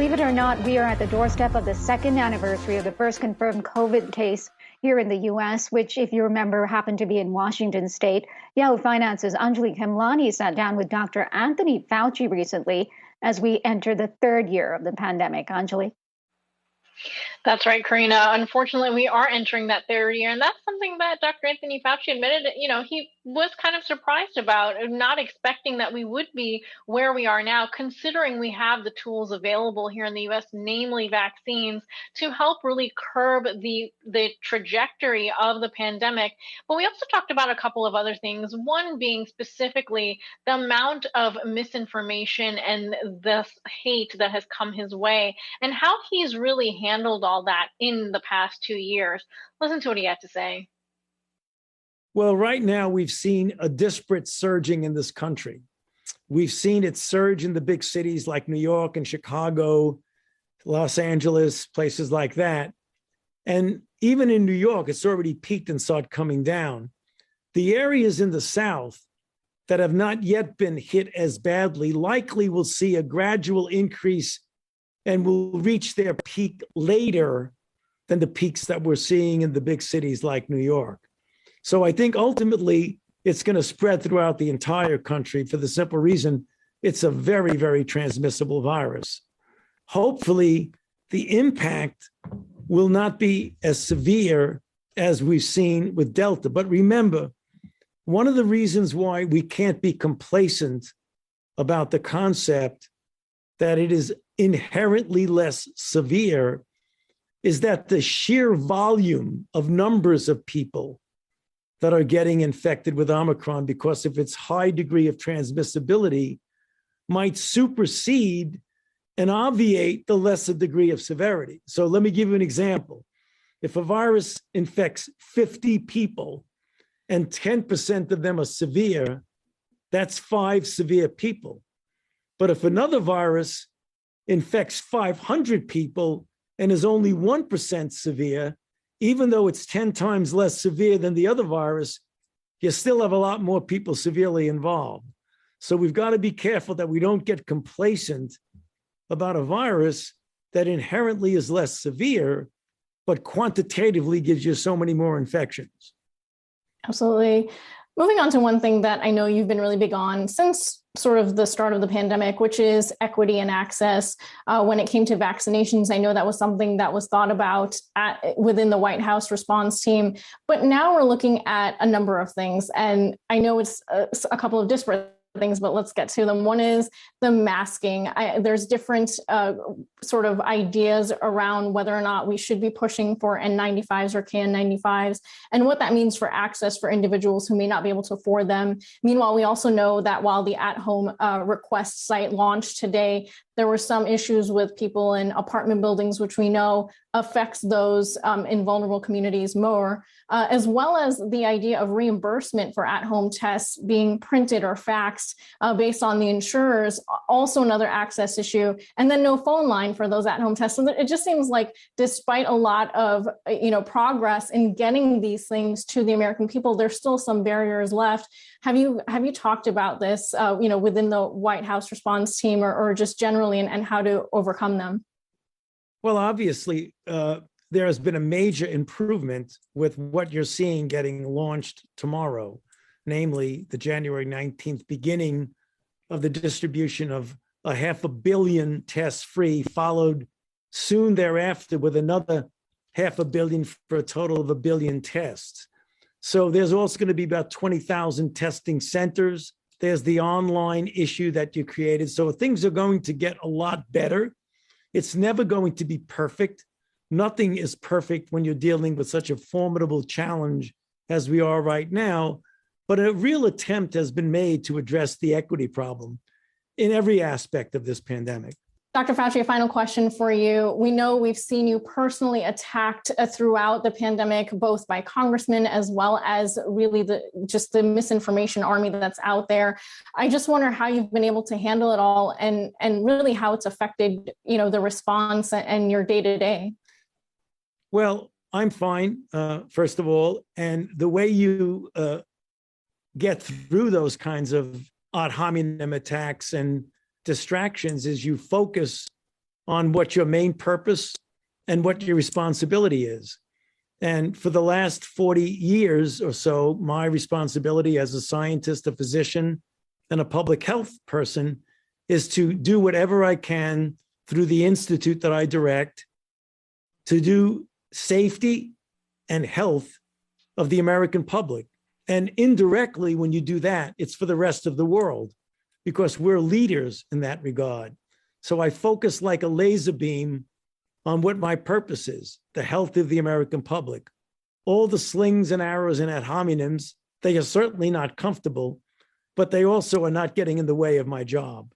Believe it or not, we are at the doorstep of the second anniversary of the first confirmed COVID case here in the U.S., which, if you remember, happened to be in Washington state. Yahoo Finance's Anjalee Khemlani sat down with Dr. Anthony Fauci recently as we enter the third year of the pandemic. Anjalee? That's right, Karina. Unfortunately, we are entering that third year, and that's something that Dr. Anthony Fauci admitted, he was kind of surprised about, not expecting that we would be where we are now, considering we have the tools available here in the U.S., namely vaccines, to help really curb the trajectory of the pandemic. But we also talked about a couple of other things, one being specifically the amount of misinformation and the hate that has come his way, and how he's really handled all that in the past 2 years. Listen to what he had to say. Well, right now we've seen a disparate surging in this country. We've seen it surge in the big cities like New York and Chicago, Los Angeles, places like that. And even in New York, it's already peaked and started coming down. The areas in the South that have not yet been hit as badly likely will see a gradual increase and will reach their peak later than the peaks that we're seeing in the big cities like New York. So I think ultimately it's going to spread throughout the entire country for the simple reason it's a very, very transmissible virus. Hopefully, the impact will not be as severe as we've seen with Delta. But remember, one of the reasons why we can't be complacent about the concept that it is inherently less severe is that the sheer volume of numbers of people that are getting infected with Omicron because of its high degree of transmissibility might supersede and obviate the lesser degree of severity. So let me give you an example. If a virus infects 50 people and 10% of them are severe, that's 5 severe people. But if another virus infects 500 people and is only 1% severe, even though it's 10 times less severe than the other virus, you still have a lot more people severely involved. So we've got to be careful that we don't get complacent about a virus that inherently is less severe, but quantitatively gives you so many more infections. Absolutely. Moving on to one thing that I know you've been really big on since sort of the start of the pandemic, which is equity and access. When it came to vaccinations, I know that was something that was thought about within the White House response team. But now we're looking at a number of things. And I know it's a couple of disparate things, but let's get to them. One is the masking. There's different sort of ideas around whether or not we should be pushing for N95s or KN95s and what that means for access for individuals who may not be able to afford them. Meanwhile, we also know that while the at-home request site launched today, there were some issues with people in apartment buildings, which we know affects those in vulnerable communities more, as well as the idea of reimbursement for at-home tests being printed or faxed based on the insurers, also another access issue, and then no phone line for those at-home tests. So it just seems like despite a lot of progress in getting these things to the American people, there's still some barriers left. Have you talked about this, within the White House response team or just generally and how to overcome them? Well, obviously, there has been a major improvement with what you're seeing getting launched tomorrow, namely the January 19th beginning of the distribution of 500 million tests free, followed soon thereafter with another 500 million for a total of 1 billion tests. So there's also going to be about 20,000 testing centers. There's the online issue that you created. So things are going to get a lot better. It's never going to be perfect. Nothing is perfect when you're dealing with such a formidable challenge as we are right now. But a real attempt has been made to address the equity problem in every aspect of this pandemic. Dr. Fauci, a final question for you. We know we've seen you personally attacked throughout the pandemic, both by congressmen as well as really the misinformation army that's out there. I just wonder how you've been able to handle it all and really how it's affected, the response and your day-to-day. Well, I'm fine, first of all. And the way you get through those kinds of ad hominem attacks and distractions is you focus on what your main purpose and what your responsibility is. And for the last 40 years or so, my responsibility as a scientist, a physician, and a public health person is to do whatever I can through the institute that I direct to do safety and health of the American public. And indirectly, when you do that, it's for the rest of the world because we're leaders in that regard. So I focus like a laser beam on what my purpose is, the health of the American public. All the slings and arrows and ad hominems, they are certainly not comfortable, but they also are not getting in the way of my job.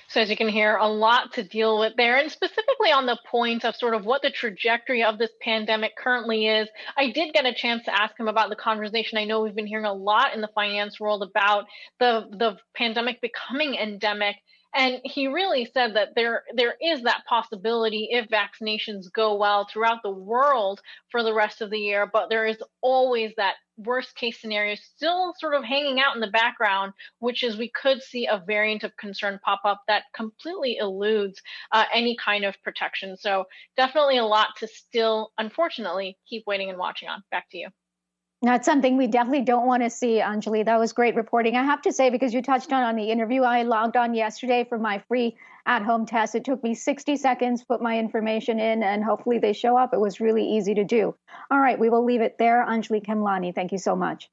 So as you can hear, a lot to deal with there, and specifically on the point of sort of what the trajectory of this pandemic currently is. I did get a chance to ask him about the conversation. I know we've been hearing a lot in the finance world about the pandemic becoming endemic. And he really said that there is that possibility if vaccinations go well throughout the world for the rest of the year, but there is always that worst case scenario still sort of hanging out in the background, which is we could see a variant of concern pop up that completely eludes any kind of protection. So definitely a lot to still, unfortunately, keep waiting and watching on. Back to you. That's something we definitely don't want to see, Anjalee. That was great reporting. I have to say, because you touched on the interview, I logged on yesterday for my free at-home test. It took me 60 seconds, put my information in, and hopefully they show up. It was really easy to do. All right, we will leave it there. Anjalee Khemlani, thank you so much.